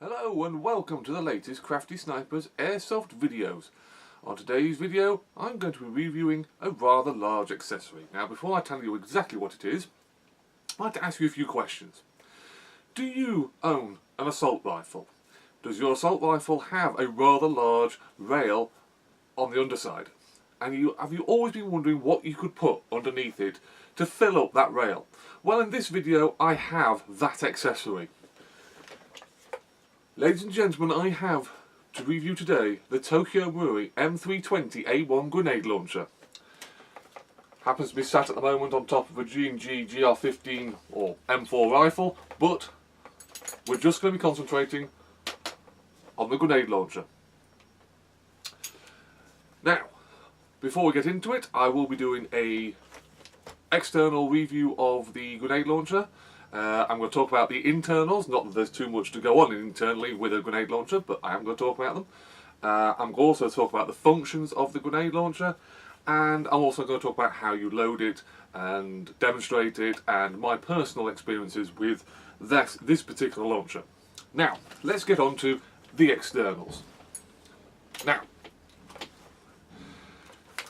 Hello and welcome to the latest CraftySniper's airsoft videos. On today's video I'm going to be reviewing a rather large accessory. Now before I tell you exactly what it is, I'd like to ask you a few questions. Do you own an assault rifle? Does your assault rifle have a rather large rail on the underside? And have you always been wondering what you could put underneath it to fill up that rail? Well, in this video I have that accessory. Ladies and gentlemen, I have to review today the Tokyo Marui M320A1 grenade launcher. Happens to be sat at the moment on top of a G&G GR15 or M4 rifle, but we're just going to be concentrating on the grenade launcher. Now, before we get into it, I will be doing a external review of the grenade launcher. I'm going to talk about the internals, not that there's too much to go on internally with a grenade launcher, but I am going to talk about them. I'm going to also talk about the functions of the grenade launcher, and I'm also going to talk about how you load it and demonstrate it, and my personal experiences with this particular launcher. Now, let's get on to the externals. Now,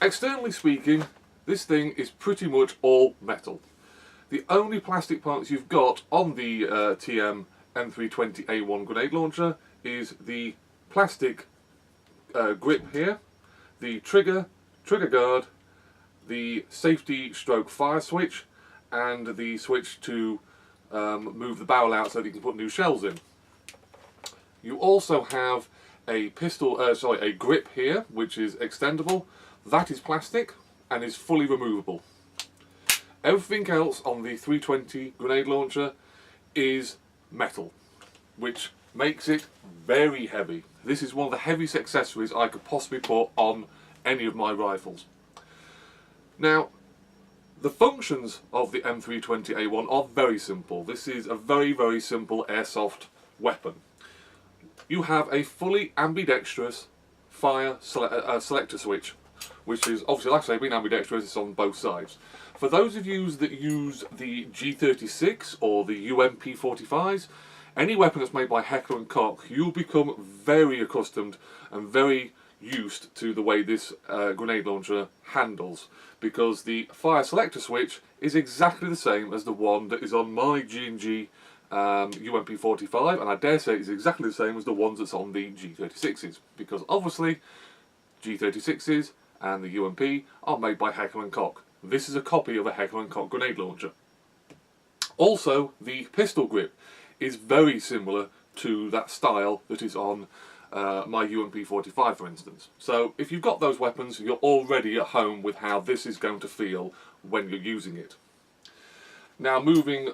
externally speaking, this thing is pretty much all metal. The only plastic parts you've got on the TM M320A1 grenade launcher is the plastic grip here, the trigger guard, the safety stroke fire switch, and the switch to move the barrel out so that you can put new shells in. You also have a a grip here, which is extendable. That is plastic and is fully removable. Everything else on the 320 grenade launcher is metal, which makes it very heavy. This is one of the heaviest accessories I could possibly put on any of my rifles. Now, the functions of the M320A1 are very simple. This is a very simple airsoft weapon. You have a fully ambidextrous fire selector switch, which is obviously, like I say, being ambidextrous, it's on both sides. For those of you that use the G36 or the UMP45s, any weapon that's made by Heckler & Koch, you'll become very accustomed and very used to the way this grenade launcher handles, because the fire selector switch is exactly the same as the one that is on my G&G UMP45, and I dare say it's exactly the same as the ones that's on the G36s, because obviously G36s and the UMP are made by Heckler & Koch. This is a copy of a Heckler & Koch grenade launcher. Also, the pistol grip is very similar to that style that is on my UMP45, for instance. So if you've got those weapons, you're already at home with how this is going to feel when you're using it. Now, moving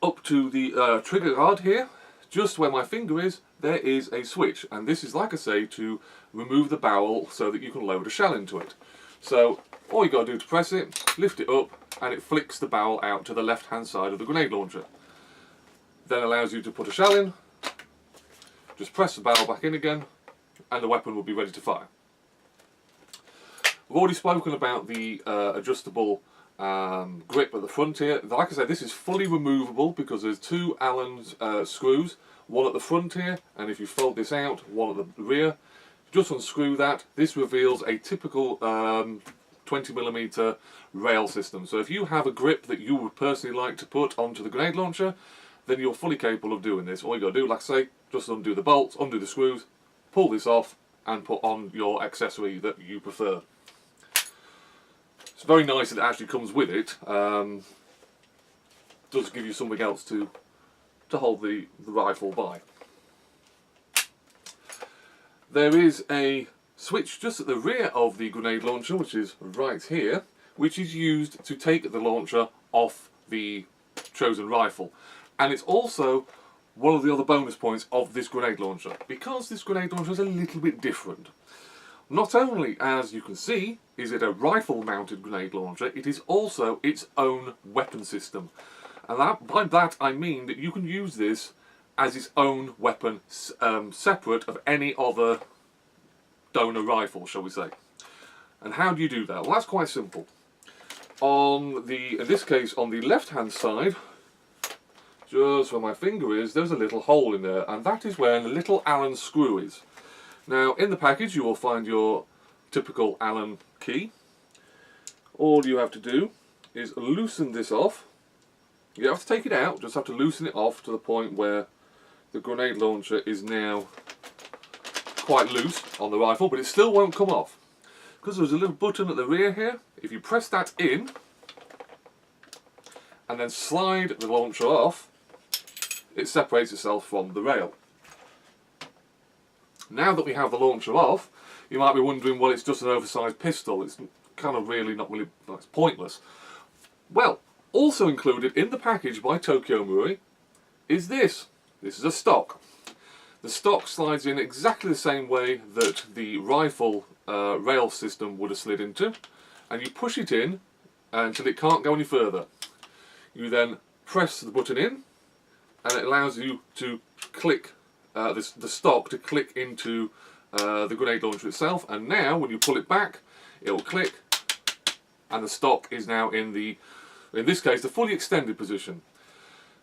up to the trigger guard here, just where my finger is, there is a switch, and this is, like I say, to remove the barrel so that you can load a shell into it. So all you got to do to press it, lift it up, and it flicks the barrel out to the left hand side of the grenade launcher. Then allows you to put a shell in, just press the barrel back in again, and the weapon will be ready to fire. We've already spoken about the adjustable grip at the front here. Like I said, this is fully removable because there's two Allen screws, one at the front here, and if you fold this out, one at the rear. Just unscrew that. This reveals a typical 20mm rail system. So if you have a grip that you would personally like to put onto the grenade launcher, then you're fully capable of doing this. All you got to do, like I say, just undo the bolts, undo the screws, pull this off, and put on your accessory that you prefer. It's very nice that it actually comes with it. Does give you something else to hold the rifle by. There is a switch just at the rear of the grenade launcher, which is right here, which is used to take the launcher off the chosen rifle. And it's also one of the other bonus points of this grenade launcher, because this grenade launcher is a little bit different. Not only, as you can see, is it a rifle-mounted grenade launcher, it is also its own weapon system. And by that I mean that you can use this as its own weapon, separate of any other donor rifle, shall we say. And how do you do that? Well, that's quite simple. In this case, on the left-hand side, just where my finger is, there's a little hole in there, and that is where the little Allen screw is. Now, in the package you will find your typical Allen key. All you have to do is loosen this off. You don't have to take it out, just have to loosen it off to the point where the grenade launcher is now quite loose on the rifle, but it still won't come off. Because there's a little button at the rear here, if you press that in and then slide the launcher off, it separates itself from the rail. Now that we have the launcher off, you might be wondering, well, it's just an oversized pistol, it's kind of really not really, it's pointless. Well, also included in the package by Tokyo Marui is this. This is a stock. The stock slides in exactly the same way that the rifle rail system would have slid into, and you push it in until it can't go any further. You then press the button in, and it allows you to click the stock to click into the grenade launcher itself, and now when you pull it back it will click and the stock is now in this case the fully extended position.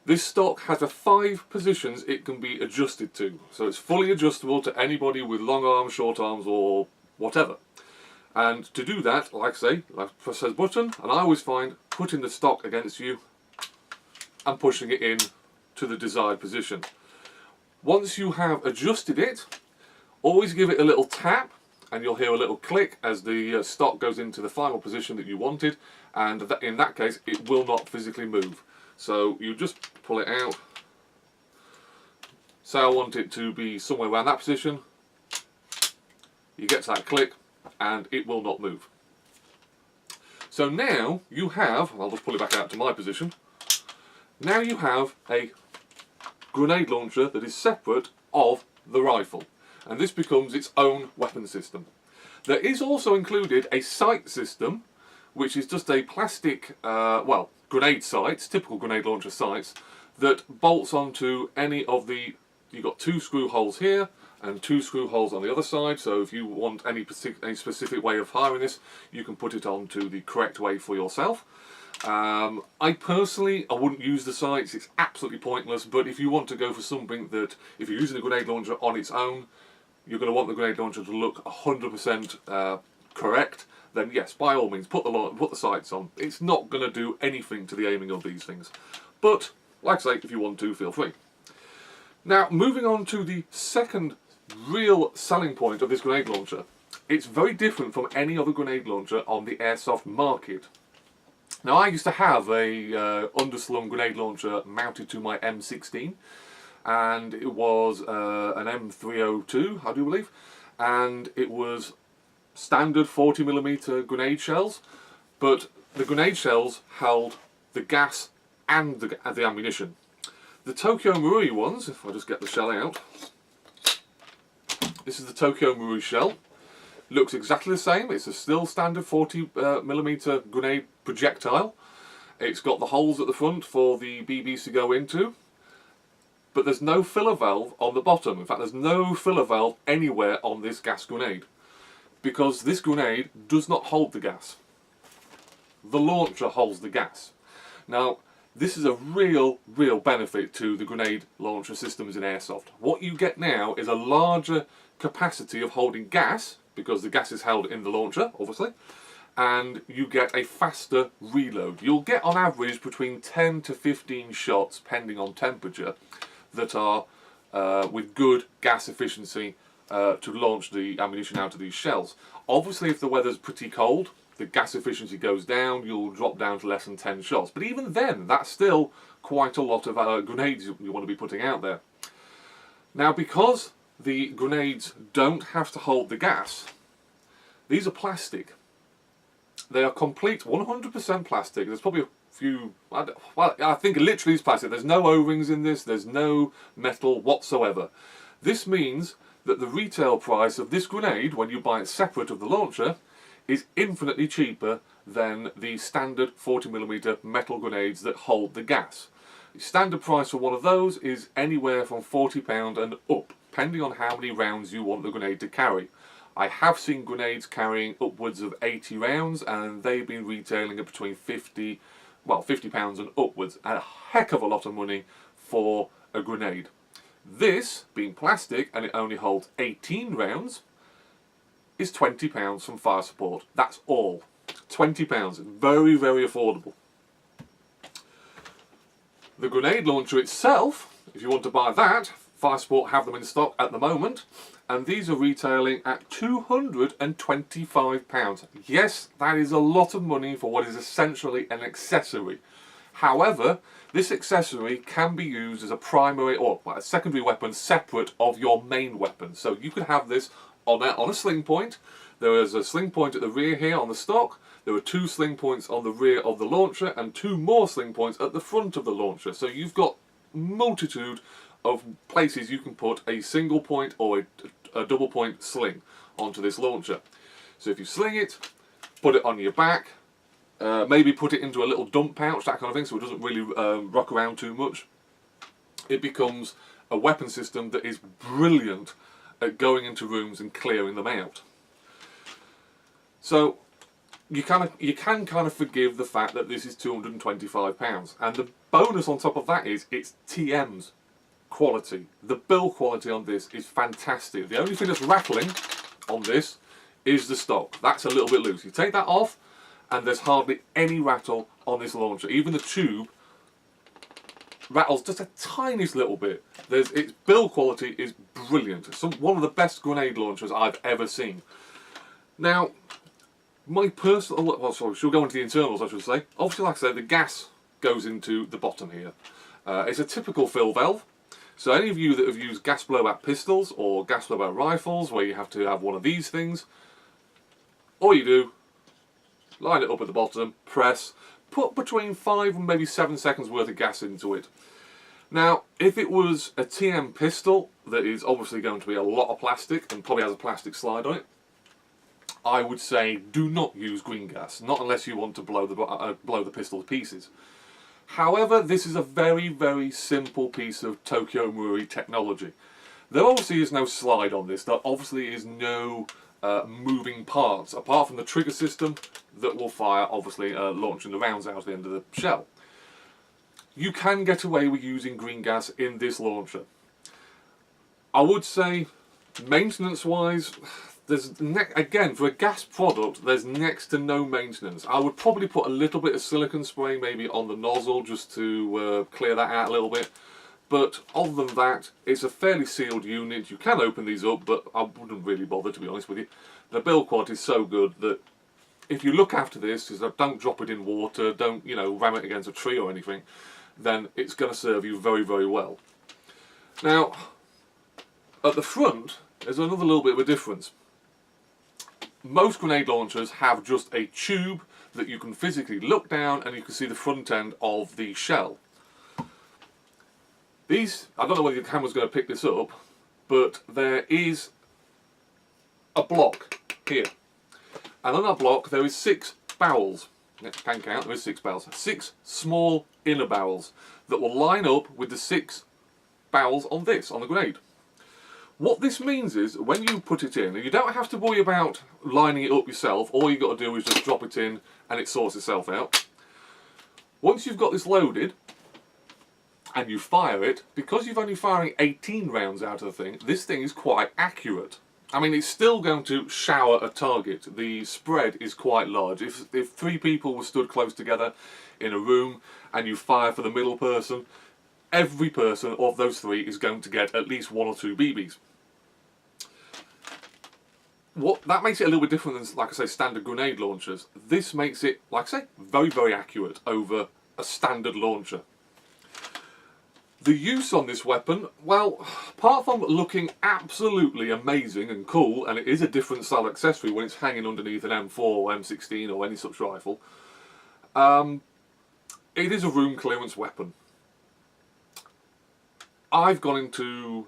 This stock has 5 positions it can be adjusted to, so it's fully adjustable to anybody with long arms, short arms or whatever. And to do that, like I say, I press this button, and I always find putting the stock against you and pushing it in to the desired position. Once you have adjusted it, always give it a little tap and you'll hear a little click as the stock goes into the final position that you wanted, and in that case it will not physically move. So you just pull it out. Say I want it to be somewhere around that position. You get to that click and it will not move. So now you have, I'll just pull it back out to my position. Now you have a grenade launcher that is separate of the rifle, and this becomes its own weapon system. There is also included a sight system, which is just a plastic, well, grenade sights, typical grenade launcher sights, that bolts onto any of the, you've got 2 screw holes here and 2 screw holes on the other side, so if you want any specific way of firing this, you can put it onto the correct way for yourself. I personally, I wouldn't use the sights, it's absolutely pointless, but if you want to go for something that, if you're using a grenade launcher on its own, you're going to want the grenade launcher to look 100% correct, then yes, by all means, put the sights on. It's not going to do anything to the aiming of these things. But, like I say, if you want to, feel free. Now, moving on to the second real selling point of this grenade launcher. It's very different from any other grenade launcher on the airsoft market. Now, I used to have a underslung grenade launcher mounted to my M16, and it was an M302, I do believe, and it was standard 40mm grenade shells, but the grenade shells held the gas and the ammunition. The Tokyo Marui ones, if I just get the shell out, this is the Tokyo Marui shell. Looks exactly the same. It's a still standard 40mm grenade projectile. It's got the holes at the front for the BBs to go into, but there's no filler valve on the bottom. In fact, there's no filler valve anywhere on this gas grenade, because this grenade does not hold the gas. The launcher holds the gas. Now, this is a real benefit to the grenade launcher systems in airsoft. What you get now is a larger capacity of holding gas, because the gas is held in the launcher, obviously, and you get a faster reload. You'll get on average between 10 to 15 shots, depending on temperature, that are with good gas efficiency to launch the ammunition out of these shells. Obviously, if the weather's pretty cold, the gas efficiency goes down, you'll drop down to less than 10 shots. But even then, that's still quite a lot of grenades you want to be putting out there. Now, because the grenades don't have to hold the gas, these are plastic. They are complete 100% plastic. There's probably a few, well, I think it literally is plastic. There's no O-rings in this, there's no metal whatsoever. This means that the retail price of this grenade, when you buy it separate of the launcher, is infinitely cheaper than the standard 40mm metal grenades that hold the gas. The standard price for one of those is anywhere from £40 and up, depending on how many rounds you want the grenade to carry. I have seen grenades carrying upwards of 80 rounds, and they've been retailing at between £50 and upwards. A heck of a lot of money for a grenade. This, being plastic and it only holds 18 rounds, is £20 from Fire Support. That's all. £20. Very, very affordable. The grenade launcher itself, if you want to buy that, Fire Support have them in stock at the moment, and these are retailing at £225. Yes, that is a lot of money for what is essentially an accessory. However, this accessory can be used as a primary or a secondary weapon separate of your main weapon. So you could have this on a sling point. There is a sling point at the rear here on the stock. There are 2 sling points on the rear of the launcher and 2 more sling points at the front of the launcher. So you've got multitude of places you can put a single point or a double point sling onto this launcher. So if you sling it, put it on your back, maybe put it into a little dump pouch, that kind of thing, so it doesn't really rock around too much. It becomes a weapon system that is brilliant at going into rooms and clearing them out. So you can kind of forgive the fact that this is £225, and the bonus on top of that is it's TM's quality. The build quality on this is fantastic. The only thing that's rattling on this is the stock. That's a little bit loose. You take that off and there's hardly any rattle on this launcher. Even the tube rattles just a tiniest little bit. Its build quality is brilliant. It's one of the best grenade launchers I've ever seen. Now, my personal, well, sorry, she'll go into the internals, I should say. Obviously, like I said, the gas goes into the bottom here. It's a typical fill valve. So any of you that have used gas blowout pistols or gas blowout rifles, where you have to have one of these things, all you do, line it up at the bottom, press, put between 5 and maybe 7 seconds worth of gas into it. Now, if it was a TM pistol that is obviously going to be a lot of plastic and probably has a plastic slide on it, I would say do not use green gas, not unless you want to blow the pistol to pieces. However, this is a very, very simple piece of Tokyo Marui technology. There obviously is no slide on this. There obviously is no moving parts, apart from the trigger system that will fire, obviously, launching the rounds out at the end of the shell. You can get away with using green gas in this launcher. I would say, maintenance-wise, again, for a gas product, there's next to no maintenance. I would probably put a little bit of silicone spray maybe on the nozzle just to clear that out a little bit. But other than that, it's a fairly sealed unit. You can open these up, but I wouldn't really bother, to be honest with you. The build quality is so good that if you look after this, don't drop it in water, don't, you know, ram it against a tree or anything, then it's going to serve you very, very well. Now, at the front, there's another little bit of a difference. Most grenade launchers have just a tube that you can physically look down and you can see the front end of the shell. These, I don't know whether the camera's going to pick this up, but there is a block here. And on that block there is 6 barrels. I can count, there is 6 barrels. 6 small inner barrels that will line up with the 6 barrels on this, on the grenade. What this means is, when you put it in, you don't have to worry about lining it up yourself. All you've got to do is just drop it in and it sorts itself out. Once you've got this loaded and you fire it, because you're only firing 18 rounds out of the thing, this thing is quite accurate. I mean, it's still going to shower a target. The spread is quite large. If 3 people were stood close together in a room and you fire for the middle person, every person of those 3 is going to get at least 1 or 2 BBs. That makes it a little bit different than, like I say, standard grenade launchers. This makes it, like I say, very, very accurate over a standard launcher. The use on this weapon, well, apart from looking absolutely amazing and cool, and it is a different style accessory when it's hanging underneath an M4 or M16 or any such rifle, it is a room clearance weapon. I've gone into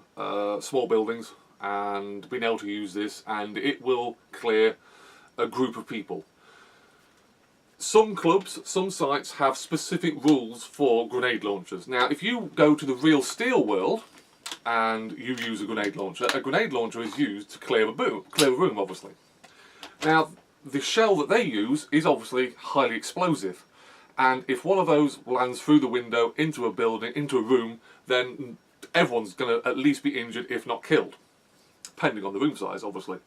small buildings and been able to use this, and it will clear a group of people. Some clubs, some sites have specific rules for grenade launchers. Now, if you go to the real steel world and you use a grenade launcher is used to clear a room, obviously. Now, the shell that they use is obviously highly explosive, And if one of those lands through the window into a building, into a room, then everyone's going to at least be injured, if not killed, depending on the room size, obviously.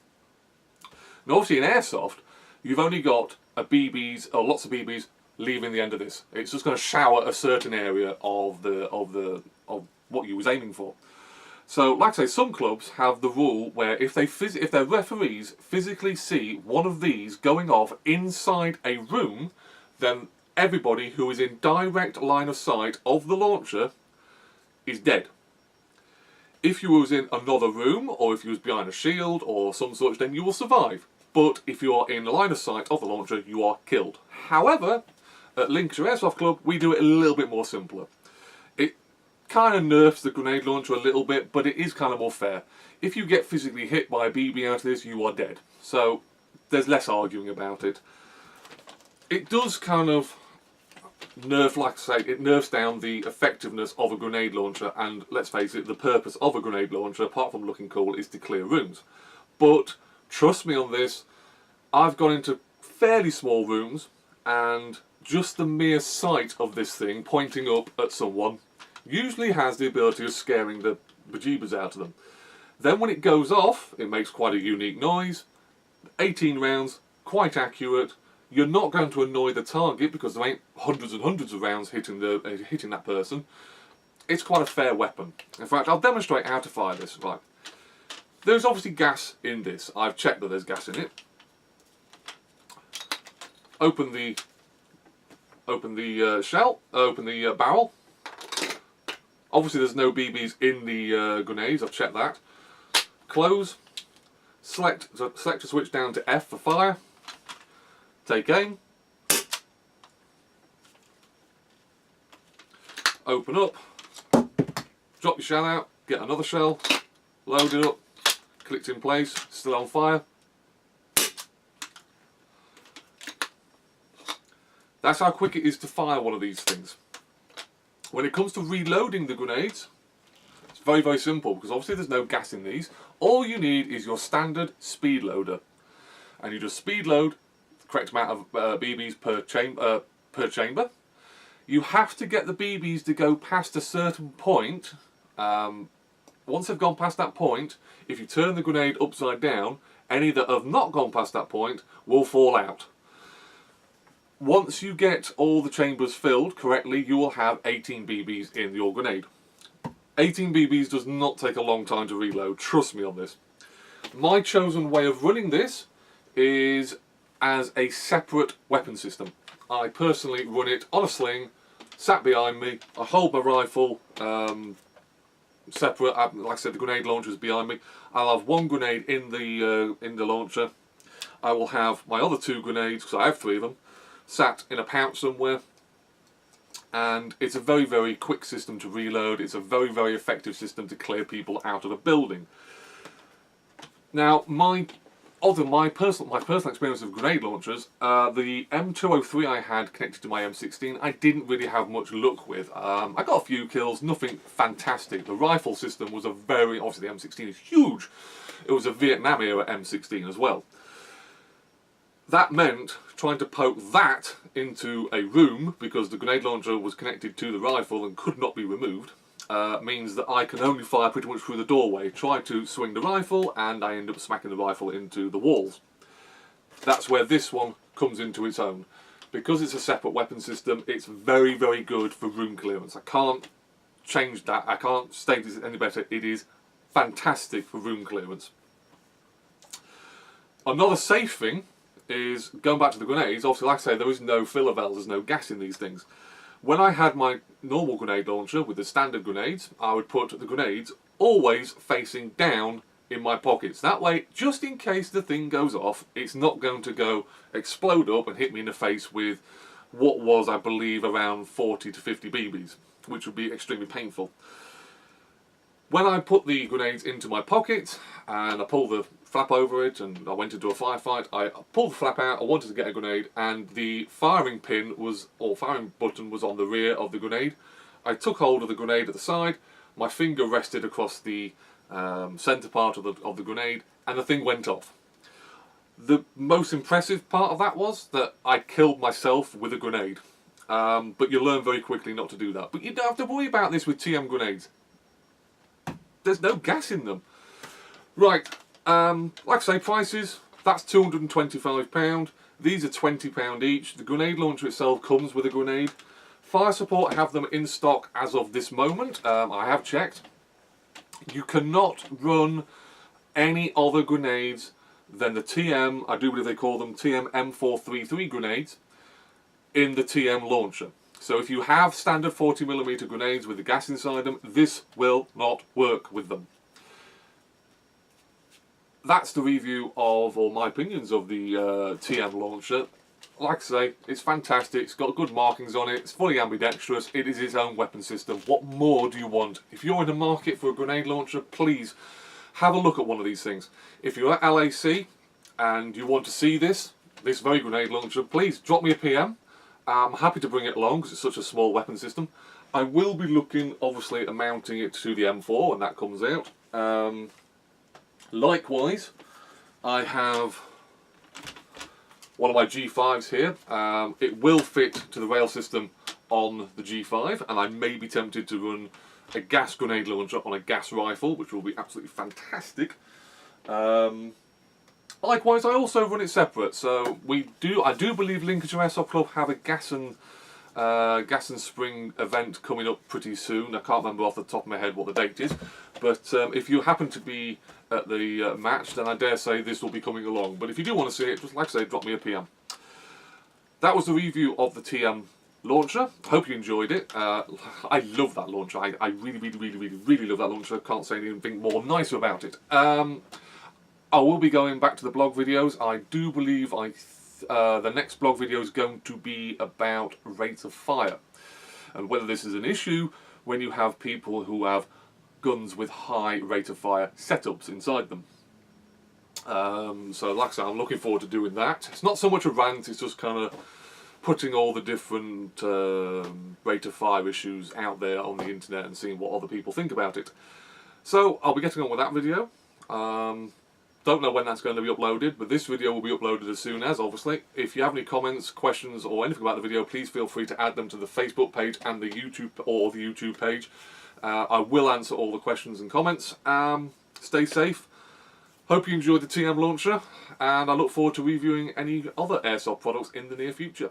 Now, obviously, in airsoft, you've only got a BBs or lots of BBs leaving the end of this. It's just going to shower a certain area of what you was aiming for. So, like I say, some clubs have the rule where if their referees physically see one of these going off inside a room, then everybody who is in direct line of sight of the launcher is dead. If you was in another room, or if you was behind a shield or some such, then you will survive. But if you are in the line of sight of the launcher, you are killed. However, at Lincolnshire Airsoft Club, we do it a little bit more simpler. It kind of nerfs the grenade launcher a little bit, but it is kind of more fair. If you get physically hit by a BB out of this, you are dead. So there's less arguing about it. It does kind of nerf, like I say, it nerfs down the effectiveness of a grenade launcher, and let's face it, the purpose of a grenade launcher, apart from looking cool, is to clear rooms. But trust me on this, I've gone into fairly small rooms, and just the mere sight of this thing pointing up at someone usually has the ability of scaring the bejeebers out of them. Then when it goes off, it makes quite a unique noise. 18 rounds, quite accurate. You're not going to annoy the target because there ain't hundreds and hundreds of rounds hitting that person. It's quite a fair weapon. In fact, I'll demonstrate how to fire this. Right. There's obviously gas in this. I've checked that there's gas in it. Open the shell. Open the barrel. Obviously, there's no BBs in the grenades. I've checked that. Close. Select a switch down to F for fire. Take aim. Open up. Drop your shell out. Get another shell. Load it up. Clicked in place. Still on fire. That's how quick it is to fire one of these things. When it comes to reloading the grenades, it's very, very simple, because obviously there's no gas in these. All you need is your standard speed loader. And you just speed load the correct amount of BBs per chamber. You have to get the BBs to go past a certain point. Once they've gone past that point, if you turn the grenade upside down, any that have not gone past that point will fall out. Once you get all the chambers filled correctly, you will have 18 BBs in your grenade. 18 BBs does not take a long time to reload, trust me on this. My chosen way of running this is as a separate weapon system. I personally run it on a sling, sat behind me. I hold my rifle separate. Like I said, the grenade launcher is behind me. I'll have one grenade in the launcher. I will have my other two grenades, because I have three of them, sat in a pouch somewhere. And it's a very, very quick system to reload. It's a very, very effective system to clear people out of a building. Now, my personal experience of grenade launchers, the M203 I had connected to my M16, I didn't really have much luck with. I got a few kills, nothing fantastic. The rifle system was obviously the M16 is huge. It was a Vietnam era M16 as well. That meant trying to poke that into a room, because the grenade launcher was connected to the rifle and could not be removed, means that I can only fire pretty much through the doorway. Try to swing the rifle and I end up smacking the rifle into the walls. That's where this one comes into its own. Because it's a separate weapon system, it's very, very good for room clearance. I can't change that, I can't state this any better. It is fantastic for room clearance. Another safe thing is, going back to the grenades, obviously like I say, there is no filler valve, there's no gas in these things. When I had my normal grenade launcher with the standard grenades, I would put the grenades always facing down in my pockets. That way, just in case the thing goes off, it's not going to go explode up and hit me in the face with what was, I believe, around 40 to 50 BBs, which would be extremely painful. When I put the grenades into my pocket and I pulled the flap over it and I went into a firefight, I pulled the flap out, I wanted to get a grenade, and the firing pin was, or firing button was on the rear of the grenade. I took hold of the grenade at the side, my finger rested across the centre part of the grenade, and the thing went off. The most impressive part of that was that I killed myself with a grenade. but you learn very quickly not to do that. But you don't have to worry about this with TM grenades. There's no gas in them. Right, like I say, prices, that's £225. These are £20 each. The grenade launcher itself comes with a grenade. Fire Support have them in stock as of this moment. I have checked. You cannot run any other grenades than the TM, I do believe they call them TM M320A1 grenades, in the TM launcher. So if you have standard 40mm grenades with the gas inside them, this will not work with them. That's the review of, or my opinions of the TM launcher. Like I say, it's fantastic, it's got good markings on it, it's fully ambidextrous, it is its own weapon system. What more do you want? If you're in the market for a grenade launcher, please have a look at one of these things. If you're at LAC and you want to see this very grenade launcher, please drop me a PM. I'm happy to bring it along because it's such a small weapon system. I will be looking, obviously, at mounting it to the M4 when that comes out. Likewise, I have one of my G5s here. It will fit to the rail system on the G5, and I may be tempted to run a gas grenade launcher on a gas rifle, which will be absolutely fantastic. Likewise, I also run it separate. So I do believe Lincolnshire Airsoft Club have a gas and spring event coming up pretty soon. I can't remember off the top of my head what the date is, but if you happen to be at the match, then I dare say this will be coming along. But if you do want to see it, just like I say, drop me a PM. That was the review of the TM launcher. Hope you enjoyed it. I love that launcher. I really love that launcher. Can't say anything more nicer about it. I will be going back to the blog videos. I do believe the next blog video is going to be about rate of fire and whether this is an issue when you have people who have guns with high rate of fire setups inside them. So like I said, I'm looking forward to doing that. It's not so much a rant, it's just kind of putting all the different rate of fire issues out there on the internet and seeing what other people think about it. So I'll be getting on with that video. Don't know when that's going to be uploaded, but this video will be uploaded as soon as, obviously. If you have any comments, questions, or anything about the video, please feel free to add them to the Facebook page and the YouTube page. I will answer all the questions and comments. Stay safe. Hope you enjoyed the TM launcher, and I look forward to reviewing any other airsoft products in the near future.